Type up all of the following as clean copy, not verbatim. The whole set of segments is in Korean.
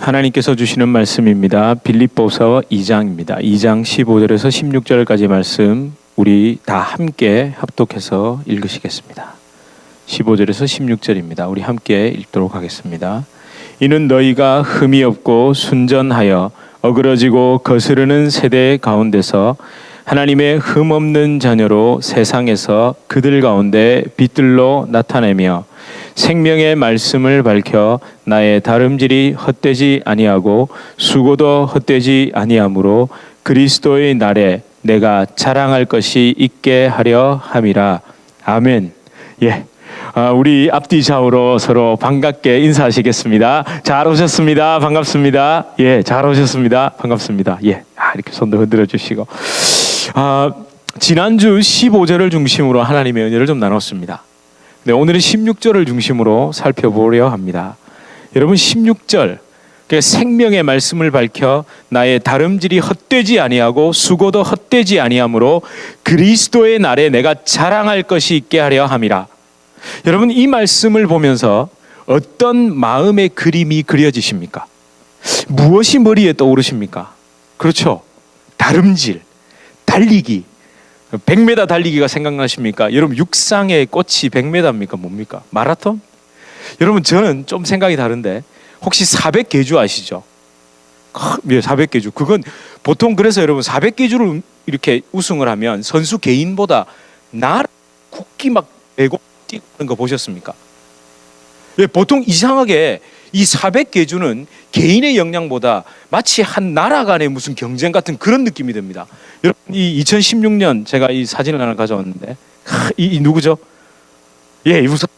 하나님께서 주시는 말씀입니다. 빌립보서 2장입니다. 2장 15절에서 16절까지 말씀 우리 다 함께 합독해서 읽으시겠습니다. 15절에서 16절입니다. 우리 함께 읽도록 하겠습니다. 이는 너희가 흠이 없고 순전하여 어그러지고 거스르는 세대 가운데서 하나님의 흠 없는 자녀로 세상에서 그들 가운데 빛들로 나타내며 생명의 말씀을 밝혀 나의 다름질이 헛되지 아니하고 수고도 헛되지 아니하므로 그리스도의 날에 내가 자랑할 것이 있게 하려 함이라. 아멘. 우리 앞뒤 좌우로 서로 반갑게 인사하시겠습니다. 잘 오셨습니다. 반갑습니다. 잘 오셨습니다. 반갑습니다. 이렇게 손도 흔들어 주시고. 지난주 15절을 중심으로 하나님의 은혜를 좀 나눴습니다. 네, 오늘은 16절을 중심으로 살펴보려 합니다. 여러분 16절 생명의 말씀을 밝혀 나의 다름질이 헛되지 아니하고 수고도 헛되지 아니하므로 그리스도의 날에 내가 자랑할 것이 있게 하려 함이라. 여러분 이 말씀을 보면서 어떤 마음의 그림이 그려지십니까? 무엇이 머리에 떠오르십니까? 그렇죠. 다름질, 달리기. 100m 달리기가 생각나십니까? 여러분 육상의 꽃이 100m입니까? 뭡니까? 마라톤? 여러분 저는 좀 생각이 다른데 혹시 400계주 아시죠? 400계주. 그건 보통 그래서 여러분 400계주를 이렇게 우승을 하면 선수 개인보다 국기 막 메고 뛰는 거 보셨습니까? 보통 이상하게 이 400계주는 개인의 역량보다 마치 한 나라 간의 무슨 경쟁 같은 그런 느낌이 듭니다. 여러분 이 2016년 제가 이 사진을 하나 가져왔는데 이 누구죠? 우선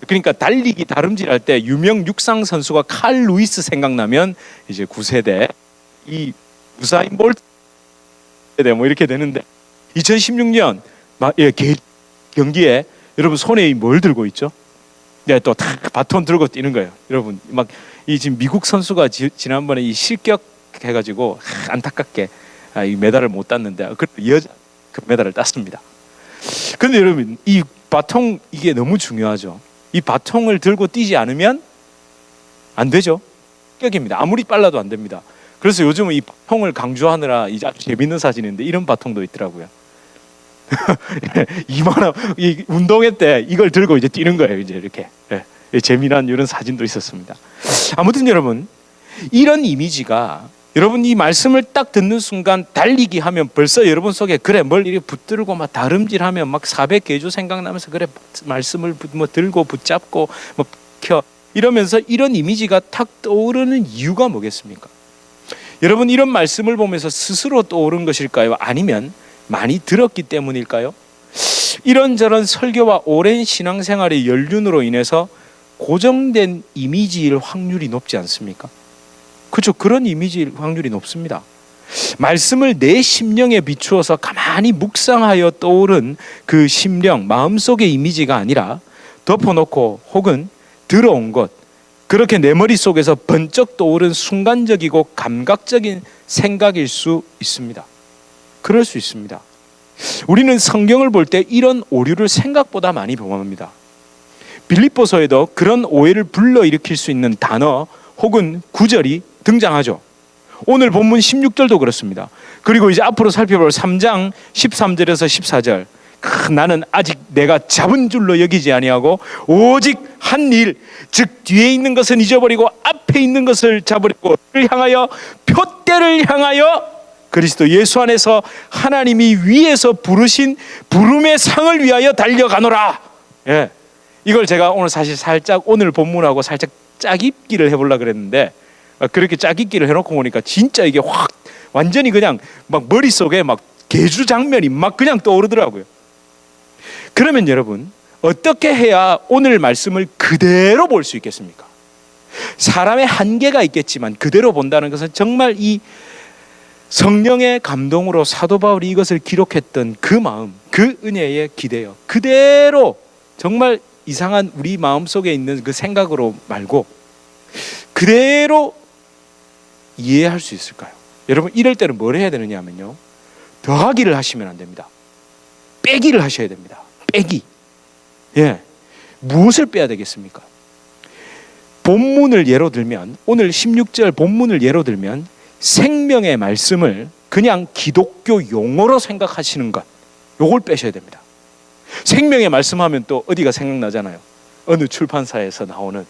그러니까 달리기 다름질할 때 유명 육상 선수가 칼 루이스 생각나면 이제 9세대 이 우사인 볼트 뭐 이렇게 되는데 2016년 경기에 여러분 손에 뭘 들고 있죠? 또 바톤 들고 뛰는 거예요. 여러분 이 지금 미국 선수가 지난번에 이 실격해가지고 안타깝게 이 메달을 못 땄는데 그 여자 메달을 땄습니다. 그런데 여러분 이 바통 이게 너무 중요하죠. 이 바통을 들고 뛰지 않으면 안 되죠. 실격입니다. 아무리 빨라도 안 됩니다. 그래서 요즘은 이 바통을 강조하느라 이제 아주 재밌는 사진인데 이런 바통도 있더라고요. 이만한 이 운동회 때 이걸 들고 이제 뛰는 거예요. 이제 이렇게 재미난 이런 사진도 있었습니다. 아무튼 여러분 이런 이미지가 여러분 이 말씀을 딱 듣는 순간 달리기 하면 벌써 여러분 속에 그래 뭘 이렇게 붙들고 막 다름질하면 막 400계주 생각나면서 그래 말씀을 뭐 들고 붙잡고 뭐 켜 이러면서 이런 이미지가 탁 떠오르는 이유가 뭐겠습니까? 여러분 이런 말씀을 보면서 스스로 떠오른 것일까요? 아니면 많이 들었기 때문일까요? 이런저런 설교와 오랜 신앙생활의 연륜으로 인해서 고정된 이미지일 확률이 높지 않습니까? 그렇죠. 그런 이미지일 확률이 높습니다. 말씀을 내 심령에 비추어서 가만히 묵상하여 떠오른 그 심령, 마음속의 이미지가 아니라 덮어놓고 혹은 들어온 것, 그렇게 내 머릿속에서 번쩍 떠오른 순간적이고 감각적인 생각일 수 있습니다. 그럴 수 있습니다. 우리는 성경을 볼 때 이런 오류를 생각보다 많이 경험합니다. 빌립보서에도 그런 오해를 불러일으킬 수 있는 단어 혹은 구절이 등장하죠. 오늘 본문 16절도 그렇습니다. 그리고 이제 앞으로 살펴볼 3장 13절에서 14절 나는 아직 내가 잡은 줄로 여기지 아니하고 오직 한 일, 즉 뒤에 있는 것은 잊어버리고 앞에 있는 것을 잡으려고 향하여 표대를 향하여 그리스도 예수 안에서 하나님이 위에서 부르신 부름의 상을 위하여 달려가노라. 이걸 제가 오늘 사실 살짝 오늘 본문하고 살짝 짜깁기를 해보려고 그랬는데 그렇게 짜깁기를 해놓고 보니까 진짜 이게 확 완전히 그냥 막 머릿속에 막 계주 장면이 막 그냥 떠오르더라고요. 그러면 여러분 어떻게 해야 오늘 말씀을 그대로 볼 수 있겠습니까? 사람의 한계가 있겠지만 그대로 본다는 것은 정말 이 성령의 감동으로 사도 바울이 이것을 기록했던 그 마음, 그 은혜에 기대어 그대로 정말 이상한 우리 마음속에 있는 그 생각으로 말고 그대로 이해할 수 있을까요? 여러분 이럴 때는 뭘 해야 되느냐 하면요, 더하기를 하시면 안 됩니다. 빼기를 하셔야 됩니다. 빼기. 무엇을 빼야 되겠습니까? 본문을 예로 들면, 오늘 16절 본문을 예로 들면 생명의 말씀을 그냥 기독교 용어로 생각하시는 것, 요걸 빼셔야 됩니다. 생명의 말씀하면 또 어디가 생각나잖아요. 어느 출판사에서 나오는,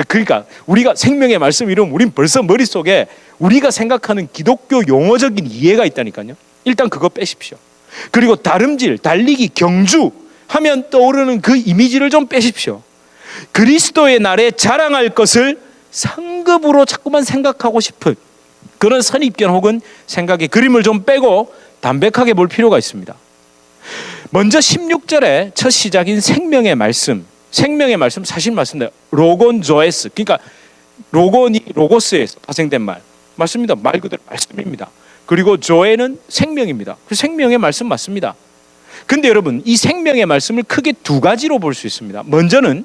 그러니까 우리가 생명의 말씀 이러면 우린 벌써 머릿속에 우리가 생각하는 기독교 용어적인 이해가 있다니까요. 일단 그거 빼십시오. 그리고 다름질, 달리기, 경주 하면 떠오르는 그 이미지를 좀 빼십시오. 그리스도의 날에 자랑할 것을 상급으로 자꾸만 생각하고 싶은 그런 선입견 혹은 생각의 그림을 좀 빼고 담백하게 볼 필요가 있습니다. 먼저 16절의 첫 시작인 생명의 말씀, 생명의 말씀 사실 말씀대로 로곤 조에스, 그러니까 로곤이 로고스에서 파생된 말 맞습니다. 말 그대로 말씀입니다. 그리고 조에는 생명입니다. 그 생명의 말씀 맞습니다. 근데 여러분, 이 생명의 말씀을 크게 두 가지로 볼 수 있습니다. 먼저는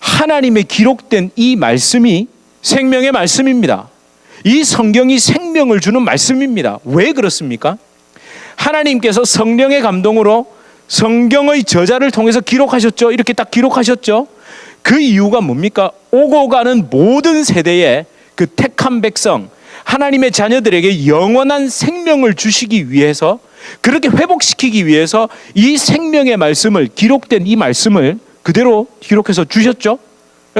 하나님의 기록된 이 말씀이 생명의 말씀입니다. 이 성경이 생명을 주는 말씀입니다. 왜 그렇습니까? 하나님께서 성령의 감동으로 성경의 저자를 통해서 기록하셨죠. 이렇게 딱 기록하셨죠. 그 이유가 뭡니까? 오고 가는 모든 세대에 그 택한 백성, 하나님의 자녀들에게 영원한 생명을 주시기 위해서, 그렇게 회복시키기 위해서 이 생명의 말씀을, 기록된 이 말씀을 그대로 기록해서 주셨죠.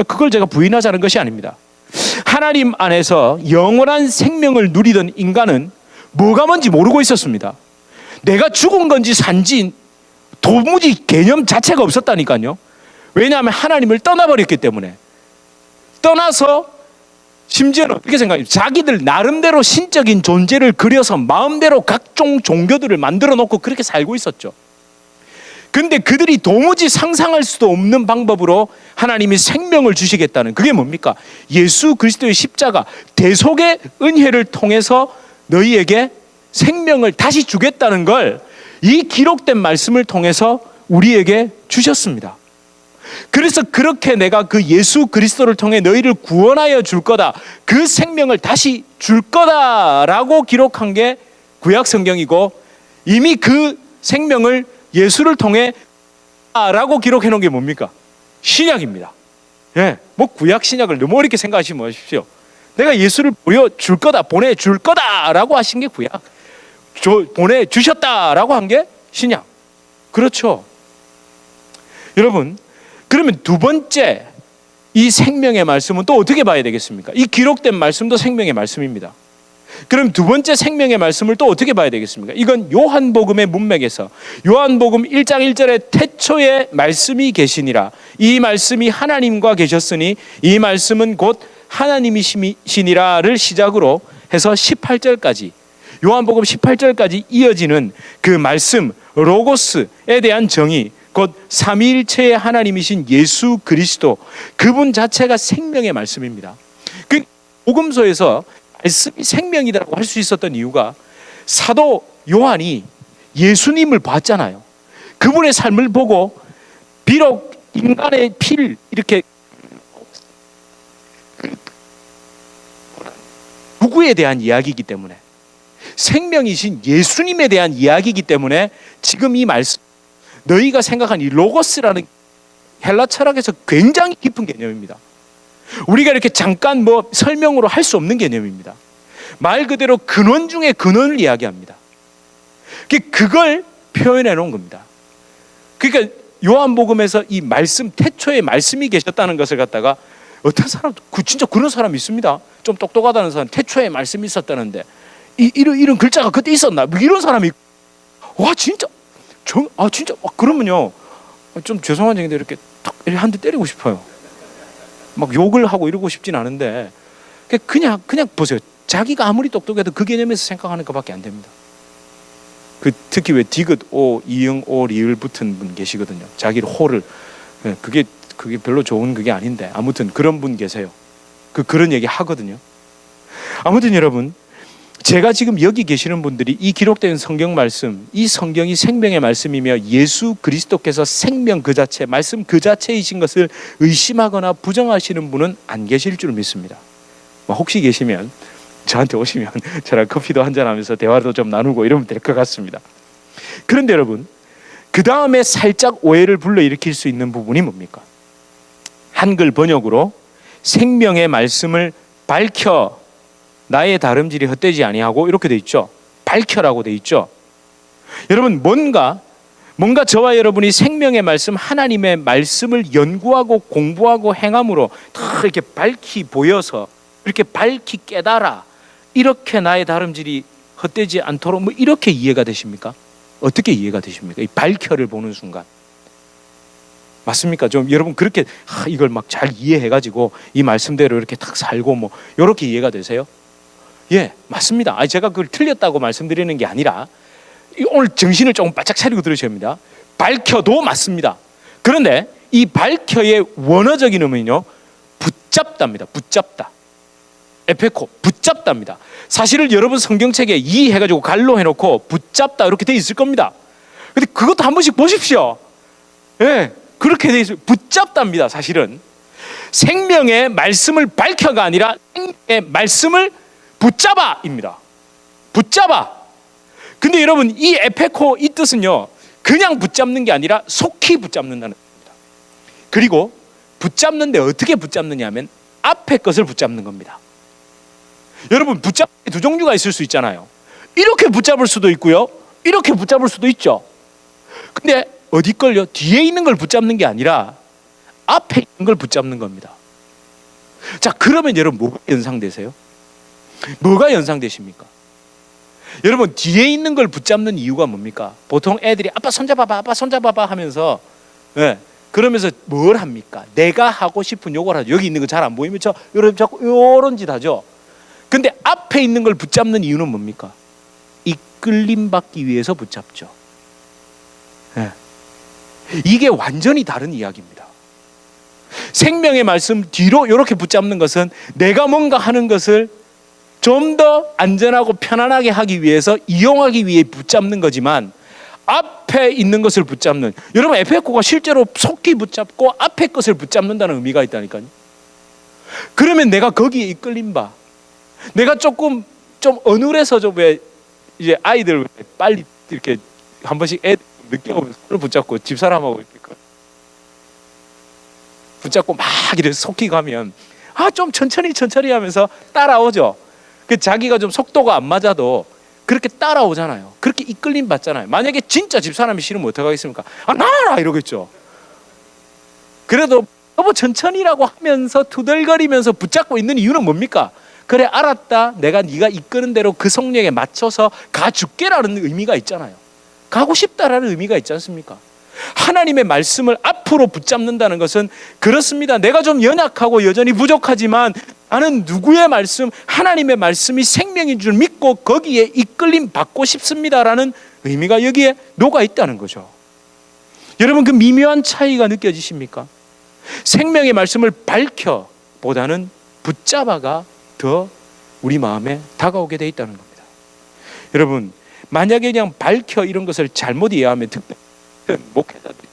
그걸 제가 부인하자는 것이 아닙니다. 하나님 안에서 영원한 생명을 누리던 인간은 뭐가 뭔지 모르고 있었습니다. 내가 죽은 건지 산지 도무지 개념 자체가 없었다니까요. 왜냐하면 하나님을 떠나버렸기 때문에. 떠나서 심지어는 이렇게 생각해요. 자기들 나름대로 신적인 존재를 그려서 마음대로 각종 종교들을 만들어 놓고 그렇게 살고 있었죠. 근데 그들이 도무지 상상할 수도 없는 방법으로 하나님이 생명을 주시겠다는, 그게 뭡니까? 예수 그리스도의 십자가 대속의 은혜를 통해서 너희에게 생명을 다시 주겠다는 걸 이 기록된 말씀을 통해서 우리에게 주셨습니다. 그래서 그렇게 내가 그 예수 그리스도를 통해 너희를 구원하여 줄 거다, 그 생명을 다시 줄 거다라고 기록한 게 구약 성경이고, 이미 그 생명을 예수를 통해 라고 기록해 놓은 게 뭡니까? 신약입니다. 뭐 구약 신약을 너무 어렵게 생각하시지 마십시오. 내가 예수를 보여줄 거다, 보내줄 거다라고 하신 게 구약, 보내주셨다라고 한 게 신약. 그렇죠. 여러분, 그러면 두 번째 이 생명의 말씀은 또 어떻게 봐야 되겠습니까? 이 기록된 말씀도 생명의 말씀입니다. 그럼 두 번째 생명의 말씀을 또 어떻게 봐야 되겠습니까? 이건 요한복음의 문맥에서 요한복음 1장 1절에 태초에 말씀이 계시니라, 이 말씀이 하나님과 계셨으니 이 말씀은 곧 하나님이시니라를 시작으로 해서 18절까지, 요한복음 18절까지 이어지는 그 말씀 로고스에 대한 정의, 곧 삼위일체의 하나님이신 예수 그리스도, 그분 자체가 생명의 말씀입니다. 그 복음서에서 말씀이 생명이라고 할 수 있었던 이유가 사도 요한이 예수님을 봤잖아요. 그분의 삶을 보고 비록 인간의 피를 이렇게 누구에 대한 이야기이기 때문에, 생명이신 예수님에 대한 이야기이기 때문에 지금 이 말씀, 너희가 생각한 이 로고스라는 헬라 철학에서 굉장히 깊은 개념입니다. 우리가 이렇게 잠깐 뭐 설명으로 할 수 없는 개념입니다. 말 그대로 근원 중에 근원을 이야기합니다. 그걸 표현해 놓은 겁니다. 그러니까 요한복음에서 이 말씀, 태초에 말씀이 계셨다는 것을 갖다가 어떤 사람, 진짜 그런 사람이 있습니다. 좀 똑똑하다는 사람, 태초에 말씀이 있었다는데 이런 글자가 그때 있었나? 뭐 이런 사람이, 와 진짜 진짜 그러면요, 좀 죄송한 얘기인데 이렇게 탁 한 대 때리고 싶어요. 막 욕을 하고 이러고 싶진 않은데, 그냥 보세요. 자기가 아무리 똑똑해도 그 개념에서 생각하는 것밖에 안 됩니다. 특히 왜 디귿 오, 이응 오, 리을 붙은 분 계시거든요. 자기를 호를, 그게 별로 좋은 그게 아닌데, 아무튼 그런 분 계세요. 그런 얘기 하거든요. 아무튼 여러분, 제가 지금 여기 계시는 분들이 이 기록된 성경 말씀, 이 성경이 생명의 말씀이며 예수 그리스도께서 생명 그 자체, 말씀 그 자체이신 것을 의심하거나 부정하시는 분은 안 계실 줄 믿습니다. 혹시 계시면 저한테 오시면 저랑 커피도 한잔하면서 대화도 좀 나누고 이러면 될 것 같습니다. 그런데 여러분, 그 다음에 살짝 오해를 불러일으킬 수 있는 부분이 뭡니까? 한글 번역으로 생명의 말씀을 밝혀 나의 다름질이 헛되지 아니하고 이렇게 돼 있죠. 밝혀라고 돼 있죠. 여러분 뭔가 저와 여러분이 생명의 말씀, 하나님의 말씀을 연구하고 공부하고 행함으로 다 이렇게 밝히 보여서 이렇게 밝히 깨달아 이렇게 나의 다름질이 헛되지 않도록 뭐 이렇게 이해가 되십니까? 어떻게 이해가 되십니까? 이 밝혀를 보는 순간 맞습니까? 좀 여러분 그렇게 이걸 막 잘 이해해가지고 이 말씀대로 이렇게 딱 살고 뭐 이렇게 이해가 되세요? 예, 맞습니다. 제가 그걸 틀렸다고 말씀드리는 게 아니라 오늘 정신을 조금 바짝 차리고 들으셔야 합니다. 밝혀도 맞습니다. 그런데 이 밝혀의 원어적인 의미는요, 붙잡다입니다. 붙잡다. 에페코, 붙잡다입니다. 사실은 여러분 성경책에 이 해가지고 갈로 해놓고 붙잡다 이렇게 돼 있을 겁니다. 근데 그것도 한 번씩 보십시오. 예, 그렇게 돼 있어요. 붙잡다입니다. 사실은 생명의 말씀을 밝혀가 아니라 생명의 말씀을 붙잡아입니다. 붙잡아. 근데 여러분 이 에페코 이 뜻은요 그냥 붙잡는 게 아니라 속히 붙잡는다는 겁니다. 그리고 붙잡는데 어떻게 붙잡느냐 하면 앞에 것을 붙잡는 겁니다. 여러분 붙잡는 두 종류가 있을 수 있잖아요. 이렇게 붙잡을 수도 있고요, 이렇게 붙잡을 수도 있죠. 근데 어디 걸요? 뒤에 있는 걸 붙잡는 게 아니라 앞에 있는 걸 붙잡는 겁니다. 자, 그러면 여러분 뭐가 연상되세요? 뭐가 연상되십니까? 여러분 뒤에 있는 걸 붙잡는 이유가 뭡니까? 보통 애들이 아빠 손잡아봐, 아빠 손잡아봐 하면서 그러면서 뭘 합니까? 내가 하고 싶은 요걸 하죠. 여기 있는 거 잘 안 보이면 여러분 자꾸 요런 짓 하죠. 근데 앞에 있는 걸 붙잡는 이유는 뭡니까? 이끌림 받기 위해서 붙잡죠. 이게 완전히 다른 이야기입니다. 생명의 말씀 뒤로 이렇게 붙잡는 것은 내가 뭔가 하는 것을 좀 더 안전하고 편안하게 하기 위해서 이용하기 위해 붙잡는 거지만 앞에 있는 것을 붙잡는, 여러분 에페코가 실제로 속히 붙잡고 앞에 것을 붙잡는다는 의미가 있다니까요. 그러면 내가 거기에 이끌림 바, 내가 조금 좀 어눌해서 좀 왜 이제 아이들 빨리 이렇게 한 번씩 애 늦게 오면 손을 붙잡고 집사람하고 이렇게 붙잡고 막 이렇게 속히 가면 좀 천천히 하면서 따라오죠. 그 자기가 좀 속도가 안 맞아도 그렇게 따라오잖아요. 그렇게 이끌림 받잖아요. 만약에 진짜 집사람이 싫으면 어떡하겠습니까? 나라 이러겠죠. 그래도 너무 천천히라고 하면서 투덜거리면서 붙잡고 있는 이유는 뭡니까? 그래 알았다, 내가 네가 이끄는 대로 그 속력에 맞춰서 가줄게라는 의미가 있잖아요. 가고 싶다라는 의미가 있지 않습니까? 하나님의 말씀을 앞으로 붙잡는다는 것은 그렇습니다. 내가 좀 연약하고 여전히 부족하지만 나는 누구의 말씀, 하나님의 말씀이 생명인 줄 믿고 거기에 이끌림 받고 싶습니다라는 의미가 여기에 녹아 있다는 거죠. 여러분 그 미묘한 차이가 느껴지십니까? 생명의 말씀을 밝혀 보다는 붙잡아가 더 우리 마음에 다가오게 돼 있다는 겁니다. 여러분 만약에 그냥 밝혀 이런 것을 잘못 이해하면 특별히 목회자들이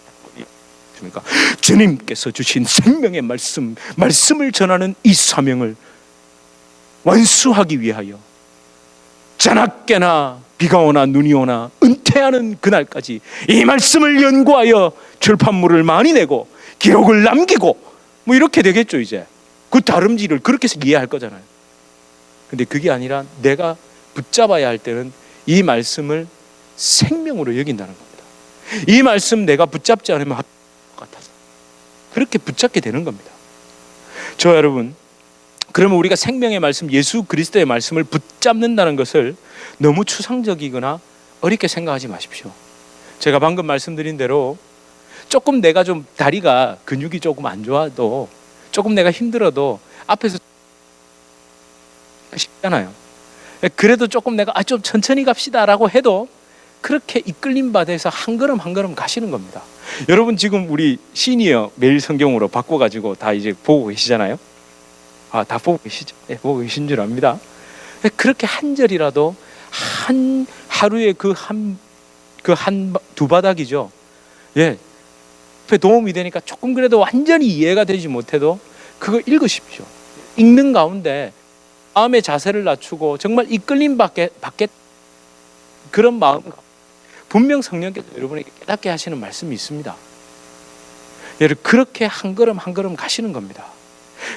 그러니까 주님께서 주신 생명의 말씀을 전하는 이 사명을 완수하기 위하여 자나깨나 비가 오나 눈이 오나 은퇴하는 그날까지 이 말씀을 연구하여 출판물을 많이 내고 기록을 남기고 뭐 이렇게 되겠죠. 이제 그 다름질을 그렇게 해서 이해할 거잖아요. 근데 그게 아니라 내가 붙잡아야 할 때는 이 말씀을 생명으로 여긴다는 겁니다. 이 말씀 내가 붙잡지 않으면 같아서 그렇게 붙잡게 되는 겁니다. 저 여러분, 그러면 우리가 생명의 말씀, 예수 그리스도의 말씀을 붙잡는다는 것을 너무 추상적이거나 어렵게 생각하지 마십시오. 제가 방금 말씀드린 대로 조금 내가 좀 다리가 근육이 조금 안 좋아도, 조금 내가 힘들어도 앞에서 쉽잖아요. 그래도 조금 내가 좀 천천히 갑시다라고 해도 그렇게 이끌림 받아서 한 걸음 한 걸음 가시는 겁니다. 여러분 지금 우리 시니어 매일 성경으로 바꿔가지고 다 이제 보고 계시잖아요. 다 보고 계시죠? 네, 보고 계신 줄 압니다. 그렇게 한 절이라도 한 하루에 그 한 두 바닥이죠. 예, 도움이 되니까 조금 그래도 완전히 이해가 되지 못해도 그거 읽으십시오. 읽는 가운데 마음의 자세를 낮추고 정말 이끌림 받게 그런 마음, 분명 성령께서 여러분에게 깨닫게 하시는 말씀이 있습니다. 여러분 그렇게 한 걸음 한 걸음 가시는 겁니다.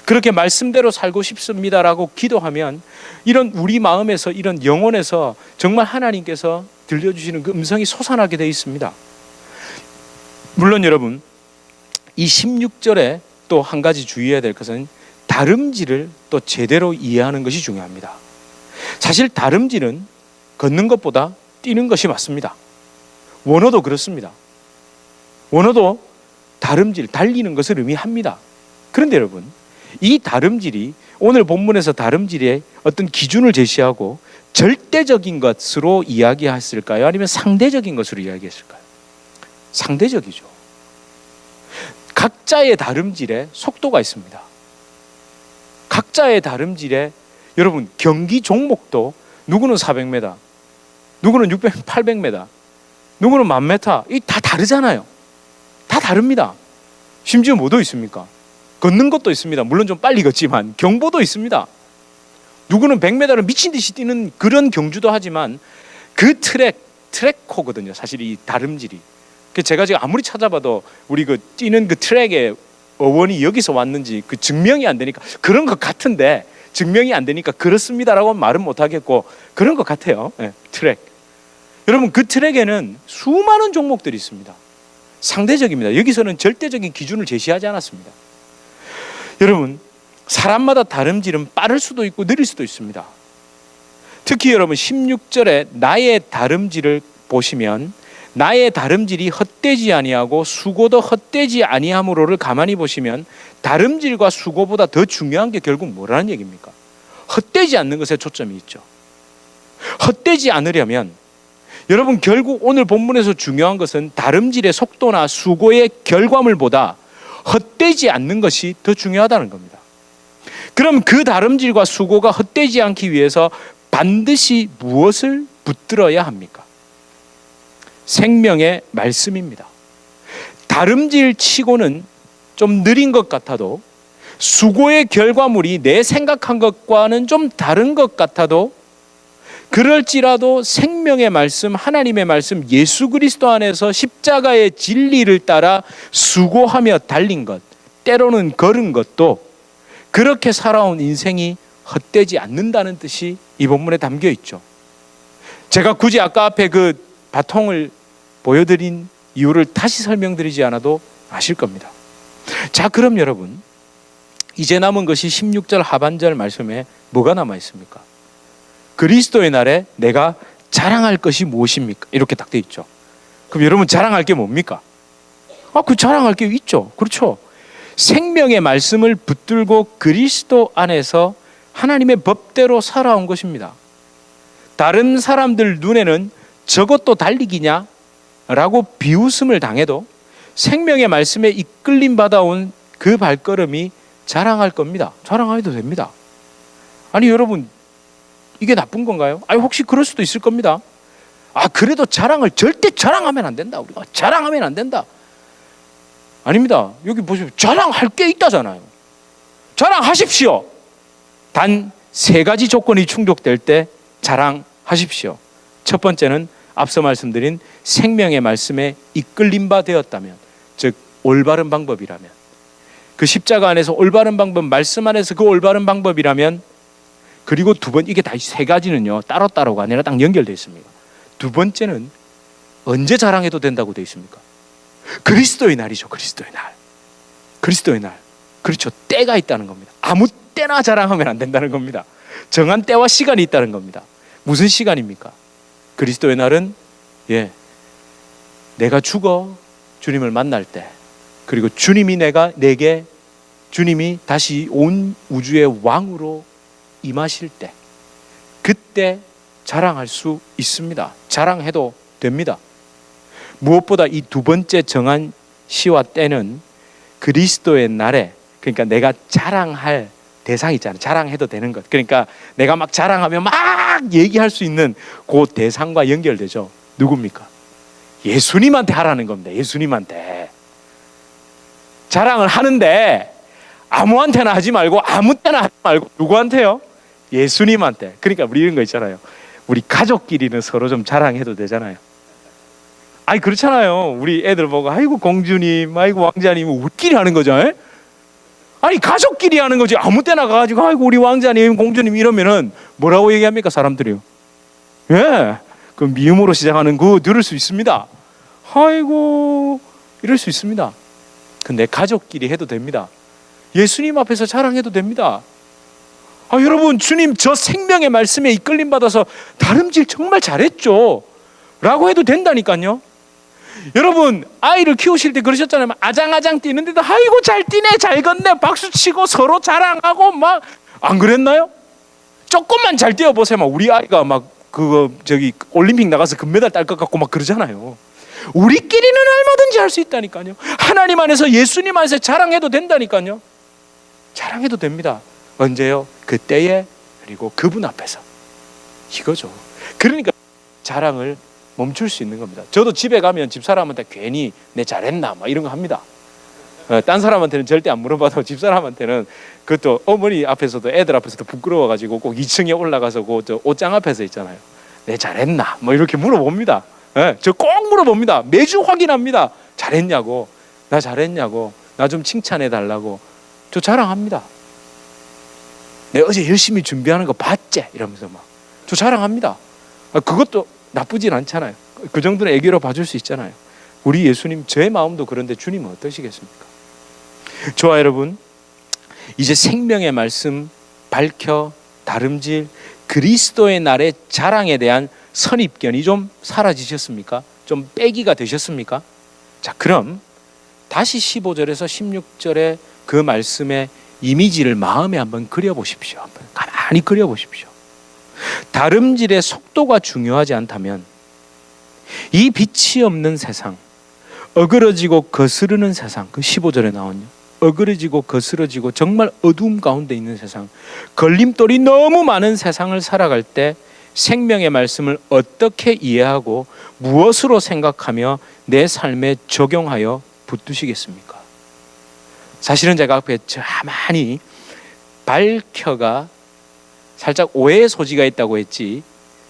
그렇게 말씀대로 살고 싶습니다라고 기도하면 이런 우리 마음에서 이런 영혼에서 정말 하나님께서 들려주시는 그 음성이 솟아나게 되어 있습니다. 물론 여러분 이 16절에 또 한 가지 주의해야 될 것은 다름질을 또 제대로 이해하는 것이 중요합니다. 사실 다름질은 걷는 것보다 뛰는 것이 맞습니다. 원어도 그렇습니다. 원어도 다름질, 달리는 것을 의미합니다. 그런데 여러분 이 다름질이 오늘 본문에서 다름질의 어떤 기준을 제시하고 절대적인 것으로 이야기했을까요? 아니면 상대적인 것으로 이야기했을까요? 상대적이죠. 각자의 다름질에 속도가 있습니다. 각자의 다름질에 여러분 경기 종목도 누구는 400m, 누구는 600, 800m, 누구는 1000m, 이 다 다르잖아요. 다 다릅니다. 심지어 뭐도 있습니까? 걷는 것도 있습니다. 물론 좀 빨리 걷지만 경보도 있습니다. 누구는 100m를 미친 듯이 뛰는 그런 경주도 하지만 그 트랙코거든요. 사실 이 다름질이. 제가 지금 아무리 찾아봐도 우리 그 뛰는 그 트랙의 어원이 여기서 왔는지 그 증명이 안 되니까 그런 것 같은데 증명이 안 되니까 그렇습니다라고 말은 못 하겠고 그런 것 같아요. 네, 트랙. 여러분 그 트랙에는 수많은 종목들이 있습니다. 상대적입니다. 여기서는 절대적인 기준을 제시하지 않았습니다. 여러분 사람마다 다름질은 빠를 수도 있고 느릴 수도 있습니다. 특히 여러분 16절에 나의 다름질을 보시면 나의 다름질이 헛되지 아니하고 수고도 헛되지 아니하므로를 가만히 보시면 다름질과 수고보다 더 중요한 게 결국 뭐라는 얘기입니까? 헛되지 않는 것에 초점이 있죠. 헛되지 않으려면 여러분 결국 오늘 본문에서 중요한 것은 다름질의 속도나 수고의 결과물보다 헛되지 않는 것이 더 중요하다는 겁니다. 그럼 그 다름질과 수고가 헛되지 않기 위해서 반드시 무엇을 붙들어야 합니까? 생명의 말씀입니다. 다름질 치고는 좀 느린 것 같아도 수고의 결과물이 내 생각한 것과는 좀 다른 것 같아도 그럴지라도 생명의 말씀, 하나님의 말씀, 예수 그리스도 안에서 십자가의 진리를 따라 수고하며 달린 것, 때로는 걸은 것도 그렇게 살아온 인생이 헛되지 않는다는 뜻이 이 본문에 담겨 있죠. 제가 굳이 아까 앞에 그 바통을 보여드린 이유를 다시 설명드리지 않아도 아실 겁니다. 자, 그럼 여러분 이제 남은 것이 16절 하반절 말씀에 뭐가 남아 있습니까? 그리스도의 날에 내가 자랑할 것이 무엇입니까? 이렇게 딱 돼 있죠. 그럼 여러분 자랑할 게 뭡니까? 그 자랑할 게 있죠. 그렇죠. 생명의 말씀을 붙들고 그리스도 안에서 하나님의 법대로 살아온 것입니다. 다른 사람들 눈에는 저것도 달리기냐? 라고 비웃음을 당해도 생명의 말씀에 이끌림 받아온 그 발걸음이 자랑할 겁니다. 자랑해도 됩니다. 아니 여러분 이게 나쁜 건가요? 아니 혹시 그럴 수도 있을 겁니다. 그래도 자랑을 절대 자랑하면 안 된다. 우리가 자랑하면 안 된다. 아닙니다. 여기 보시면 자랑할 게 있다잖아요. 자랑하십시오. 단 3가지 조건이 충족될 때 자랑하십시오. 첫 번째는 앞서 말씀드린 생명의 말씀에 이끌림 바 되었다면, 즉 올바른 방법이라면, 그 십자가 안에서 올바른 방법, 말씀 안에서 그 올바른 방법이라면, 그리고 두 번, 이게 다 3가지는요 따로따로가 아니라 딱 연결되어 있습니다. 두 번째는 언제 자랑해도 된다고 되어 있습니까? 그리스도의 날이죠. 그리스도의 날. 그리스도의 날. 그렇죠. 때가 있다는 겁니다. 아무 때나 자랑하면 안 된다는 겁니다. 정한 때와 시간이 있다는 겁니다. 무슨 시간입니까? 그리스도의 날은 내가 죽어 주님을 만날 때, 그리고 주님이 주님이 다시 온 우주의 왕으로 임하실 때, 그때 자랑할 수 있습니다. 자랑해도 됩니다. 무엇보다 이 두 번째 정한 시와 때는 그리스도의 날에, 그러니까 내가 자랑할 대상 있잖아요. 자랑해도 되는 것. 그러니까 내가 막 자랑하면 막 얘기할 수 있는 그 대상과 연결되죠. 누굽니까? 예수님한테 하라는 겁니다. 예수님한테. 자랑을 하는데 아무한테나 하지 말고 아무 때나 하지 말고 누구한테요? 예수님한테. 그러니까 우리 이런 거 있잖아요. 우리 가족끼리는 서로 좀 자랑해도 되잖아요. 아니 그렇잖아요. 우리 애들 보고 아이고 공주님, 아이고 왕자님 우리끼리 하는 거죠. 에? 아니 가족끼리 하는 거지. 아무 때나 가가지고 아이고 우리 왕자님, 공주님 이러면은 뭐라고 얘기합니까 사람들이요? 예, 그 미음으로 시작하는 그 들을 수 있습니다. 아이고 이럴 수 있습니다. 근데 가족끼리 해도 됩니다. 예수님 앞에서 자랑해도 됩니다. 아, 여러분 주님 저 생명의 말씀에 이끌림 받아서 다름질 정말 잘했죠 라고 해도 된다니까요. 여러분 아이를 키우실 때 그러셨잖아요. 아장아장 뛰는데도 아이고 잘 뛰네, 잘 걷네, 박수치고 서로 자랑하고 막 안 그랬나요? 조금만 잘 뛰어보세요. 막 우리 아이가 막 그거 저기 올림픽 나가서 금메달 딸 것 같고 막 그러잖아요. 우리끼리는 얼마든지 할 수 있다니까요. 하나님 안에서 예수님 안에서 자랑해도 된다니까요. 자랑해도 됩니다. 언제요? 그때에, 그리고 그분 앞에서. 이거죠. 그러니까 자랑을 멈출 수 있는 겁니다. 저도 집에 가면 집사람한테 괜히 내 잘했나 막 이런 거 합니다. 딴 사람한테는 절대 안 물어봐도 집사람한테는 그것도 어머니 앞에서도 애들 앞에서도 부끄러워가지고 꼭 2층에 올라가서 그 옷장 앞에서 있잖아요. 내 잘했나 뭐 이렇게 물어봅니다. 네, 저 꼭 물어봅니다. 매주 확인합니다. 잘했냐고, 나 잘했냐고, 나 좀 칭찬해 달라고. 저 자랑합니다. 내가 어제 열심히 준비하는 거 봤지? 이러면서 막 저 자랑합니다. 그것도 나쁘진 않잖아요. 그 정도는 애교로 봐줄 수 있잖아요. 우리 예수님, 제 마음도 그런데 주님은 어떠시겠습니까? 저와 여러분, 이제 생명의 말씀 밝혀 다름질 그리스도의 날의 자랑에 대한 선입견이 좀 사라지셨습니까? 좀 빼기가 되셨습니까? 자, 그럼 다시 15절에서 16절의 그 말씀의 이미지를 마음에 한번 그려보십시오. 한번 가만히 그려보십시오. 다름질의 속도가 중요하지 않다면 이 빛이 없는 세상, 어그러지고 거스르는 세상, 그 15절에 나오냐, 어그러지고 거스러지고 정말 어두움 가운데 있는 세상, 걸림돌이 너무 많은 세상을 살아갈 때 생명의 말씀을 어떻게 이해하고 무엇으로 생각하며 내 삶에 적용하여 붙드시겠습니까? 사실은 제가 앞에 가만히 밝혀가 살짝 오해의 소지가 있다고 했지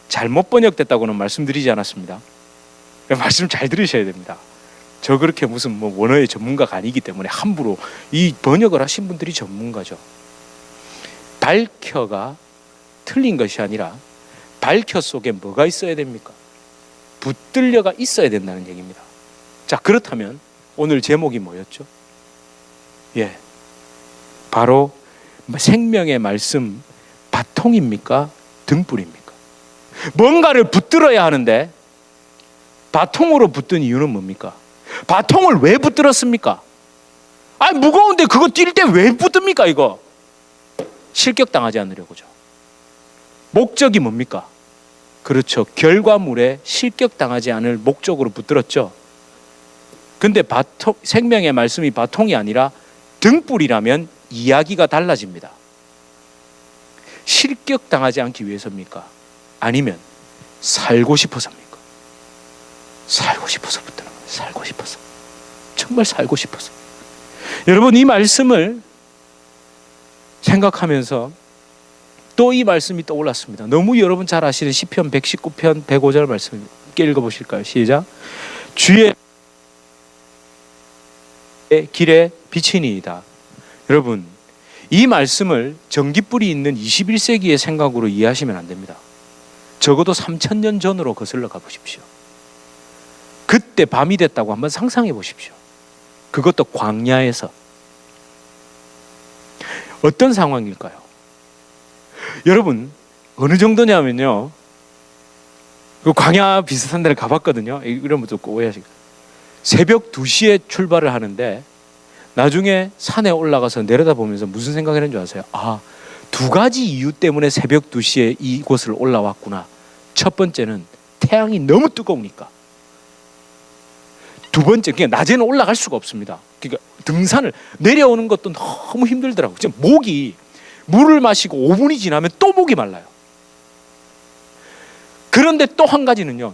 잘못 번역됐다고는 말씀드리지 않았습니다. 말씀 잘 들으셔야 됩니다. 저 그렇게 무슨 뭐 원어의 전문가가 아니기 때문에 함부로 이 번역을 하신 분들이 전문가죠. 밝혀가 틀린 것이 아니라 밝혀 속에 뭐가 있어야 됩니까? 붙들려가 있어야 된다는 얘기입니다. 자, 그렇다면 오늘 제목이 뭐였죠? 예, 바로 생명의 말씀 바통입니까? 등불입니까? 뭔가를 붙들어야 하는데 바통으로 붙든 이유는 뭡니까? 바통을 왜 붙들었습니까? 아, 무거운데 그거 뛸 때 왜 붙듭니까? 이거 실격당하지 않으려고죠. 목적이 뭡니까? 그렇죠. 결과물에 실격당하지 않을 목적으로 붙들었죠. 근데 생명의 말씀이 바통이 아니라 등불이라면 이야기가 달라집니다. 실격당하지 않기 위해서입니까? 아니면 살고 싶어서입니까? 살고 싶어서 붙드는 거예요. 살고 싶어서. 정말 살고 싶어서. 여러분, 이 말씀을 생각하면서 또 이 말씀이 떠올랐습니다. 너무 여러분 잘 아시는 시편 119편 105절 말씀 함께 읽어보실까요? 시작. 주의 길에 비치니이다. 여러분, 이 말씀을 전깃불이 있는 21세기의 생각으로 이해하시면 안 됩니다. 적어도 3000년 전으로 거슬러 가보십시오. 그때 밤이 됐다고 한번 상상해 보십시오. 그것도 광야에서. 어떤 상황일까요? 여러분, 어느 정도냐면요, 그 광야 비슷한 데를 가봤거든요. 이러면 또 오해하시고, 새벽 2시에 출발을 하는데 나중에 산에 올라가서 내려다보면서 무슨 생각을 했는 줄 아세요? 아, 두 가지 이유 때문에 새벽 2시에 이곳을 올라왔구나. 첫 번째는 태양이 너무 뜨거우니까. 두 번째, 그냥 낮에는 올라갈 수가 없습니다. 그러니까 등산을 내려오는 것도 너무 힘들더라고요. 지금 목이, 물을 마시고 5분이 지나면 또 목이 말라요. 그런데 또 한 가지는요,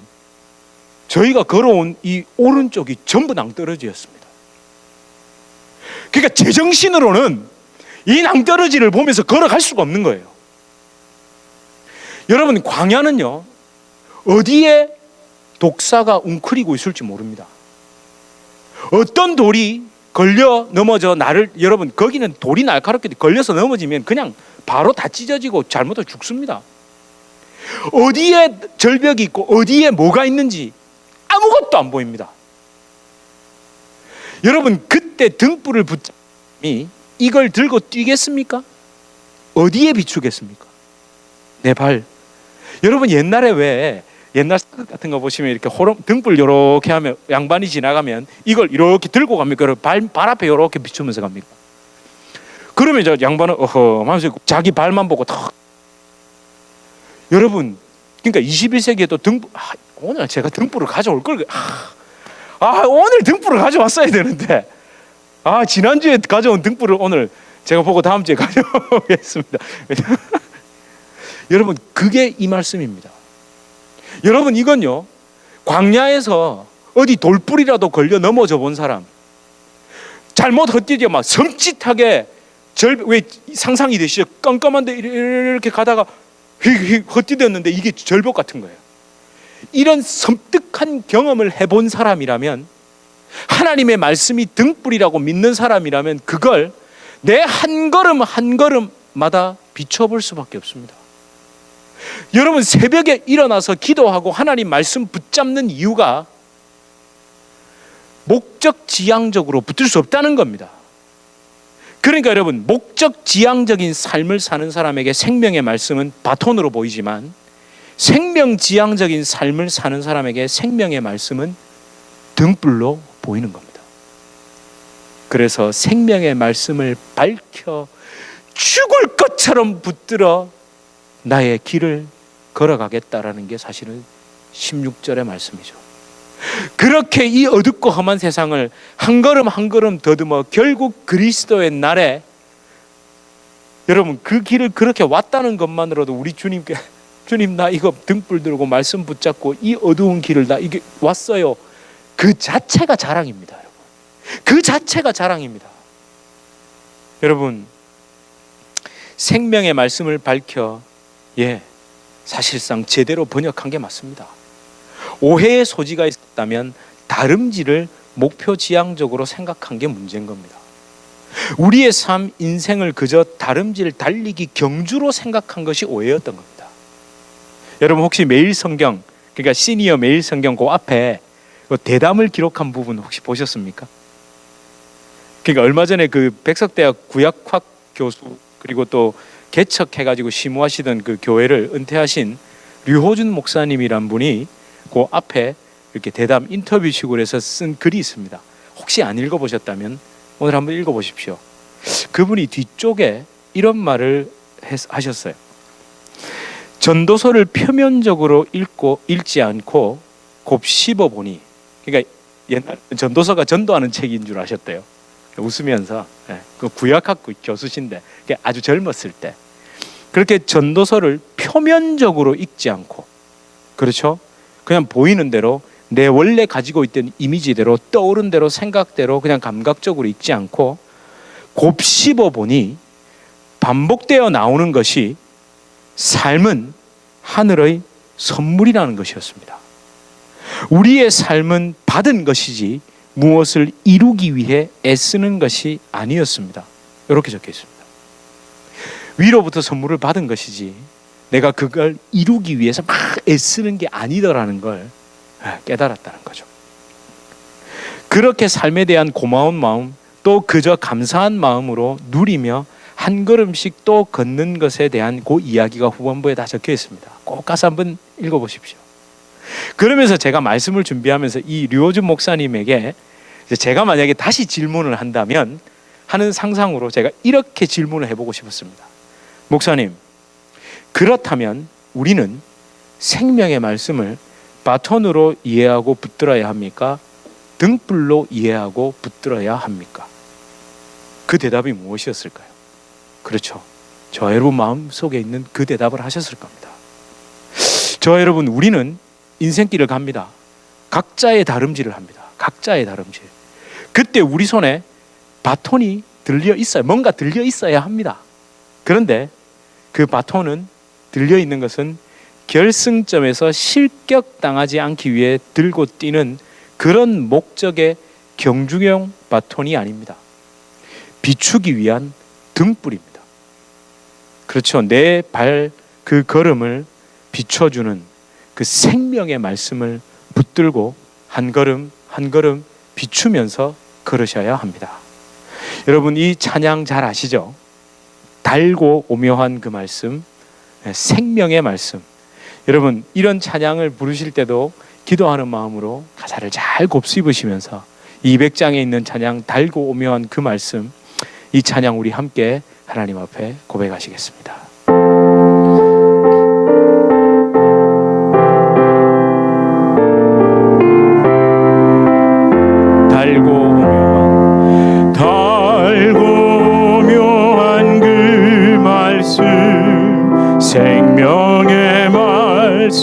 저희가 걸어온 이 오른쪽이 전부 낭떠러지였습니다. 그러니까 제정신으로는 이 낭떠러지를 보면서 걸어갈 수가 없는 거예요. 여러분, 광야는요, 어디에 독사가 웅크리고 있을지 모릅니다. 어떤 돌이 걸려 넘어져 나를, 여러분 거기는 돌이 날카롭게 걸려서 넘어지면 그냥 바로 다 찢어지고 잘못하면 죽습니다. 어디에 절벽이 있고 어디에 뭐가 있는지 아무것도 안 보입니다. 여러분 그때 등불을 붙잡니 이걸 들고 뛰겠습니까? 어디에 비추겠습니까? 내 발. 여러분 옛날에 왜 옛날 같은 거 보시면 이렇게 등불 이렇게 하면 양반이 지나가면 이걸 이렇게 들고 갑니까? 발 앞에 이렇게 비추면서 갑니까? 그러면 저 양반은 어허 하면서 자기 발만 보고 탁. 여러분 그러니까 21세기에도 등불, 오늘 제가 등불을 가져올 걸, 오늘 등불을 가져왔어야 되는데, 지난주에 가져온 등불을 오늘 제가 보고 다음 주에 가져오겠습니다. 여러분 그게 이 말씀입니다. 여러분 이건요, 광야에서 어디 돌불이라도 걸려 넘어져 본 사람, 잘못 헛디뎌 막 섬찟하게 왜 상상이 되시죠? 깜깜한데 이렇게 가다가 휙휙 헛디뎠는데 이게 절벽 같은 거예요. 이런 섬뜩한 경험을 해본 사람이라면, 하나님의 말씀이 등불이라고 믿는 사람이라면 그걸 내 한 걸음 한 걸음마다 비춰볼 수밖에 없습니다. 여러분 새벽에 일어나서 기도하고 하나님 말씀 붙잡는 이유가 목적지향적으로 붙들 수 없다는 겁니다. 그러니까 여러분 목적지향적인 삶을 사는 사람에게 생명의 말씀은 바톤으로 보이지만, 생명지향적인 삶을 사는 사람에게 생명의 말씀은 등불로 보이는 겁니다. 그래서 생명의 말씀을 밝혀 죽을 것처럼 붙들어 나의 길을 걸어가겠다라는 게 사실은 16절의 말씀이죠. 그렇게 이 어둡고 험한 세상을 한 걸음 한 걸음 더듬어 결국 그리스도의 날에, 여러분 그 길을 그렇게 왔다는 것만으로도 우리 주님께, 주님 나 이거 등불 들고 말씀 붙잡고 이 어두운 길을 나 이게 왔어요, 그 자체가 자랑입니다. 여러분 그 자체가 자랑입니다. 여러분 생명의 말씀을 밝혀, 사실상 제대로 번역한 게 맞습니다. 오해의 소지가 있었다면 다름질을 목표지향적으로 생각한 게 문제인 겁니다. 우리의 삶, 인생을 그저 다름질, 달리기, 경주로 생각한 것이 오해였던 겁니다. 여러분 혹시 매일 성경, 그러니까 시니어 매일 성경 그 앞에 대담을 기록한 부분 혹시 보셨습니까? 그러니까 얼마 전에 그 백석대학 구약학 교수, 그리고 또 개척해가지고 심우하시던 그 교회를 은퇴하신 류호준 목사님이란 분이 그 앞에 이렇게 대담 인터뷰식으로 해서 쓴 글이 있습니다. 혹시 안 읽어보셨다면 오늘 한번 읽어보십시오. 그분이 뒤쪽에 이런 말을 하셨어요. 전도서를 표면적으로 읽지 않고 곱씹어보니, 그러니까 옛날 전도서가 전도하는 책인 줄 아셨대요. 웃으면서, 그 구약학 교수신데 아주 젊었을 때 그렇게 전도서를 표면적으로 읽지 않고, 그렇죠? 그냥 보이는 대로 내 원래 가지고 있던 이미지대로 떠오른 대로 생각대로 그냥 감각적으로 읽지 않고 곱씹어 보니 반복되어 나오는 것이 삶은 하늘의 선물이라는 것이었습니다. 우리의 삶은 받은 것이지 무엇을 이루기 위해 애쓰는 것이 아니었습니다. 이렇게 적혀 있습니다. 위로부터 선물을 받은 것이지 내가 그걸 이루기 위해서 막 애쓰는 게 아니더라는 걸 깨달았다는 거죠. 그렇게 삶에 대한 고마운 마음, 또 그저 감사한 마음으로 누리며 한 걸음씩 또 걷는 것에 대한 그 이야기가 후반부에 다 적혀 있습니다. 꼭 가서 한번 읽어보십시오. 그러면서 제가 말씀을 준비하면서 이 류호준 목사님에게 제가 만약에 다시 질문을 한다면 하는 상상으로 제가 이렇게 질문을 해보고 싶었습니다. 목사님, 그렇다면 우리는 생명의 말씀을 바톤으로 이해하고 붙들어야 합니까? 등불로 이해하고 붙들어야 합니까? 그 대답이 무엇이었을까요? 그렇죠. 저와 여러분 마음속에 있는 그 대답을 하셨을 겁니다. 저와 여러분, 우리는 인생길을 갑니다. 각자의 다름질을 합니다. 각자의 다름질. 그때 우리 손에 바톤이 들려 있어요. 뭔가 들려 있어야 합니다. 그런데 그 바톤은 들려 있는 것은 결승점에서 실격당하지 않기 위해 들고 뛰는 그런 목적의 경주용 바톤이 아닙니다. 비추기 위한 등불입니다. 그렇죠. 내 발 그 걸음을 비춰주는 그 생명의 말씀을 붙들고 한 걸음 한 걸음 비추면서 걸으셔야 합니다. 여러분, 이 찬양 잘 아시죠? 달고 오묘한 그 말씀, 생명의 말씀. 여러분, 이런 찬양을 부르실 때도 기도하는 마음으로 가사를 잘 곱씹으시면서 200장에 있는 찬양 달고 오묘한 그 말씀, 이 찬양 우리 함께 하나님 앞에 고백하시겠습니다. 생명의 말씀은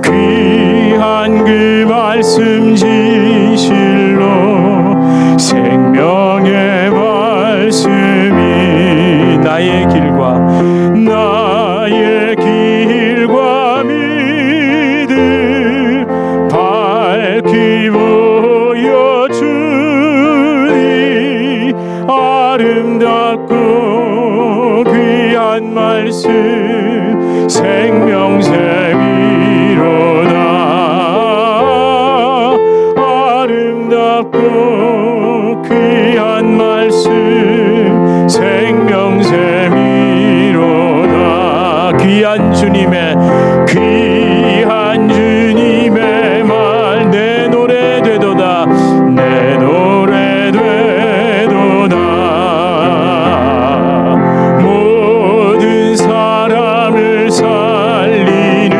귀한 그 말씀 진실로 생명의 말씀이 나의 길과 믿음 밝히 보여주니 아름답고 귀한 말씀 생명샘이로다. 아름답고 귀한 말씀 생명샘이로다. 귀한 주님의 말 내 노래 되도다. 내 노래 되도다. 살리는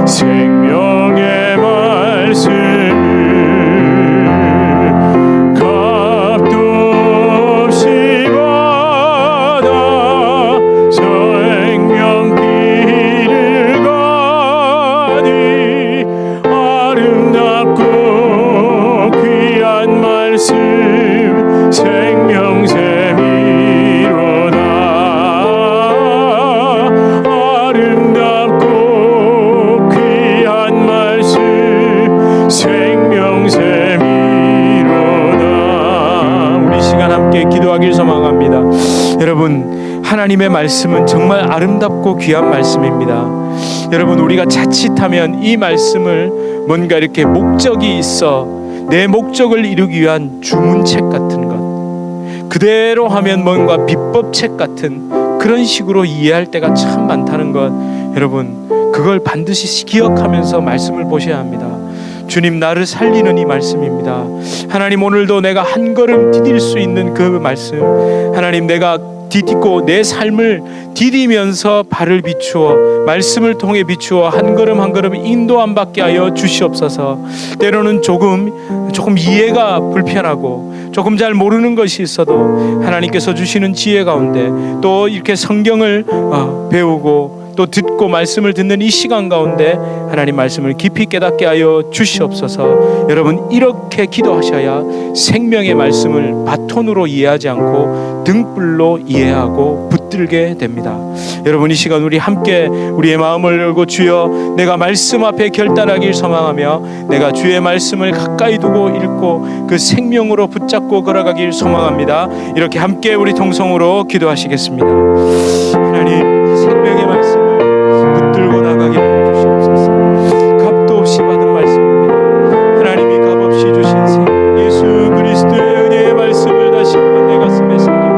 생명의 말씀 값도 없이 받아 생명길을 가니 아름답고 귀한 말씀 생명샘이로다. 아름답고 귀한 말씀 생명샘이로다. 우리 시간 함께 기도하길 소망합니다. 여러분, 하나님의 말씀은 정말 아름답고 귀한 말씀입니다. 여러분, 우리가 자칫하면 이 말씀을 뭔가 이렇게 목적이 있어 내 목적을 이루기 위한 주문책 같은 것, 그대로 하면 뭔가 비법책 같은 그런 식으로 이해할 때가 참 많다는 것, 여러분 그걸 반드시 기억하면서 말씀을 보셔야 합니다. 주님, 나를 살리는 이 말씀입니다. 하나님, 오늘도 내가 한 걸음 디딜 수 있는 그 말씀, 하나님 내가 디디고 내 삶을 디디면서 발을 비추어 말씀을 통해 비추어 한 걸음 한 걸음 인도함 받게 하여 주시옵소서. 때로는 조금 이해가 불편하고 조금 잘 모르는 것이 있어도 하나님께서 주시는 지혜 가운데 또 이렇게 성경을 배우고 또 듣고 말씀을 듣는 이 시간 가운데 하나님 말씀을 깊이 깨닫게 하여 주시옵소서. 여러분, 이렇게 기도하셔야 생명의 말씀을 바톤으로 이해하지 않고 등불로 이해하고 붙들게 됩니다. 여러분, 이 시간 우리 함께 우리의 마음을 열고 주여 내가 말씀 앞에 결단하길 소망하며 내가 주의 말씀을 가까이 두고 읽고 그 생명으로 붙잡고 걸어가길 소망합니다. 이렇게 함께 우리 통성으로 기도하시겠습니다. 하나님, 생명의 말씀을 붙들고 나가게 해주시옵소서. 값도 없이 받은 말씀입니다. 하나님이 값없이 주신 생 예수 그리스도의 은혜의 말씀을 다시 한번 내 가슴에 새깁니다.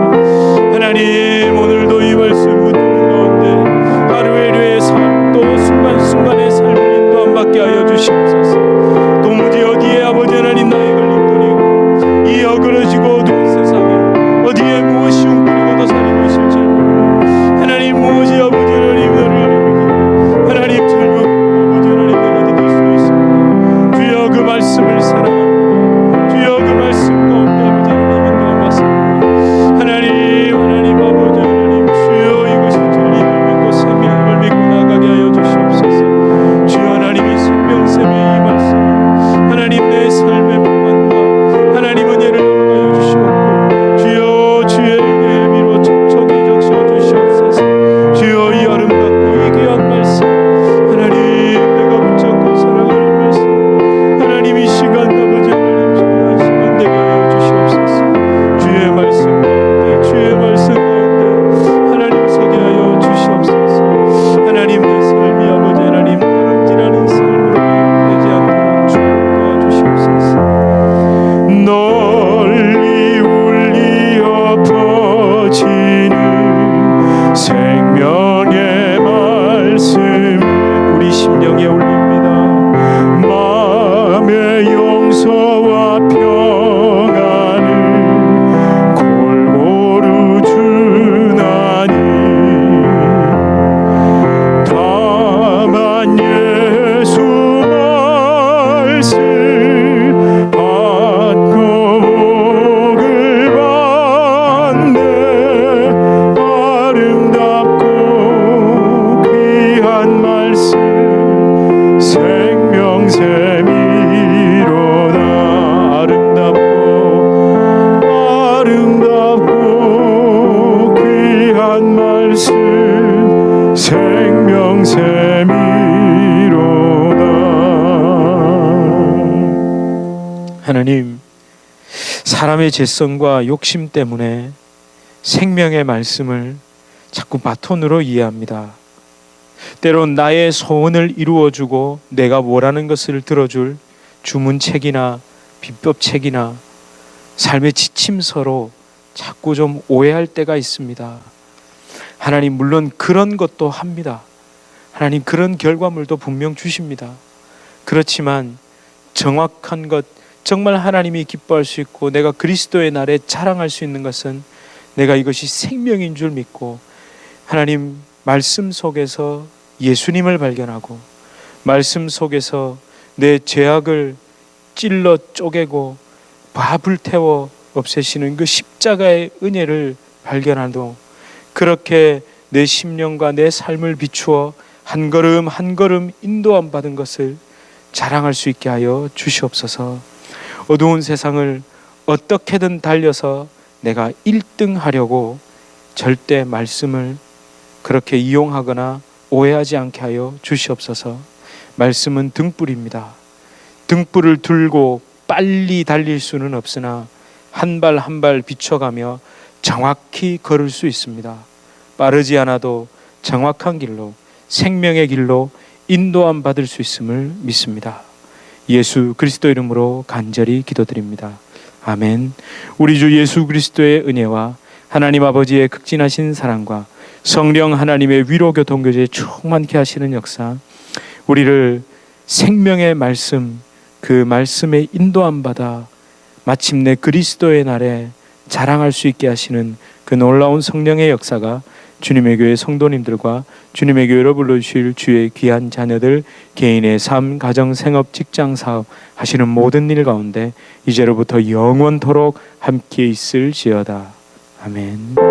하나님, 오늘도 이 말씀 붙드는 가운데 하루의 삶, 또 순간순간의 삶을 인도함 받게 하여 주시옵소서. 도무지 어디에 아버지 하나님 나의 걸림돌이고 이 어그러지고 어두운 세상에 어디에 무엇이 웅크리고 도사리고 있을지 모르고 사람의 재성과 욕심 때문에 생명의 말씀을 자꾸 바톤으로 이해합니다. 때론 나의 소원을 이루어주고 내가 원하는 것을 들어줄 주문책이나 비법책이나 삶의 지침서로 자꾸 좀 오해할 때가 있습니다. 하나님 물론 그런 것도 합니다. 하나님 그런 결과물도 분명 주십니다. 그렇지만 정확한 것, 정말 하나님이 기뻐할 수 있고 내가 그리스도의 날에 자랑할 수 있는 것은 내가 이것이 생명인 줄 믿고 하나님 말씀 속에서 예수님을 발견하고 말씀 속에서 내 죄악을 찔러 쪼개고 불태워 없애시는 그 십자가의 은혜를 발견하도 그렇게 내 심령과 내 삶을 비추어 한 걸음 한 걸음 인도함 받은 것을 자랑할 수 있게 하여 주시옵소서. 어두운 세상을 어떻게든 달려서 내가 1등 하려고 절대 말씀을 그렇게 이용하거나 오해하지 않게 하여 주시옵소서. 말씀은 등불입니다. 등불을 들고 빨리 달릴 수는 없으나 한 발 한 발 비춰가며 정확히 걸을 수 있습니다. 빠르지 않아도 정확한 길로 생명의 길로 인도함 받을 수 있음을 믿습니다. 예수 그리스도 이름으로 간절히 기도드립니다. 아멘. 우리 주 예수 그리스도의 은혜와 하나님 아버지의 극진하신 사랑과 성령 하나님의 위로 교통 교제에 충만케 하시는 역사, 우리를 생명의 말씀, 그 말씀에 인도함 받아 마침내 그리스도의 날에 자랑할 수 있게 하시는 그 놀라운 성령의 역사가 주님의 교회 성도님들과 주님의 교회로 불러주실 주의 귀한 자녀들 개인의 삶, 가정, 생업, 직장, 사업 하시는 모든 일 가운데 이제로부터 영원토록 함께 있을지어다. 아멘.